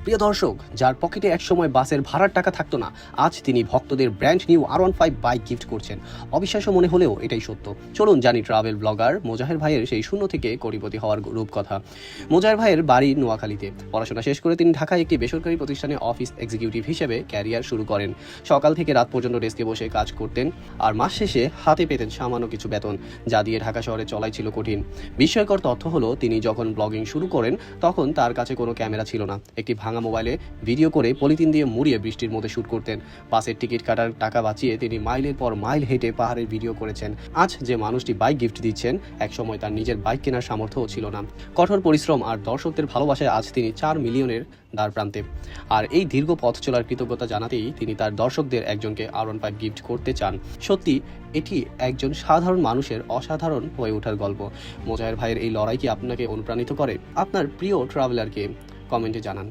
প্রিয় দর্শক, যার পকেটে একসময় বাসের ভাড়ার টাকা থাকতো না, আজ তিনি ভক্তদের brand new R15 bike gift করছেন। অবিশ্বাস্য মনে হলেও এটাই সত্য। চলুন জানি ট্রাভেল ব্লগার মোজাহের ভাইয়ের সেই শূন্য থেকে কোটিপতি হওয়ার রূপকথা। মোজাহের ভাইয়ের বাড়ি নোয়াখালীতে। পড়াশোনা শেষ করে তিনি ঢাকায় একটি বেসরকারি প্রতিষ্ঠানে অফিস এক্সিকিউটিভ হিসেবে ক্যারিয়ার শুরু করেন। সকাল থেকে রাত পর্যন্ত ডেস্কে বসে কাজ করতেন, আর মাস শেষে হাতে পেতেন সামান্য কিছু বেতন, যা দিয়ে ঢাকা শহরে চলাই ছিল কঠিন। বিস্ময়কর তথ্য হলো, তিনি যখন ব্লগিং শুরু করেন তখন তার কাছে কোনো ক্যামেরা ছিল না। একটি ভাঙা মোবাইলে ভিডিও করে পলিথিন দিয়ে মুড়িয়ে বৃষ্টির মধ্যে শুট করতেন। বাসের টিকিট কাটার টাকা বাঁচিয়ে তিনি মাইলের পর মাইল হেঁটে পাহাড়ের ভিডিও করেছেন। আজ যে মানুষটি বাইক গিফট দিচ্ছেন, একসময় তার নিজের বাইক কেনার সামর্থ্যও ছিল না। কঠোর পরিশ্রম আর দর্শকদের ভালোবাসায় আজ তিনি 4 মিলিয়নের দ্বার প্রান্তে। আর এই দীর্ঘ পথ চলার কৃতজ্ঞতা জানাতেই তিনি তার দর্শকদের একজনকে R15 গিফট করতে চান। সত্যি এটি একজন সাধারণ মানুষের অসাধারণ হয়ে ওঠার গল্প। মোজাহের ভাইয়ের এই লড়াই কি আপনাকে অনুপ্রাণিত করে? আপনার প্রিয় ট্রাভেলারকে কমেন্টে জানান।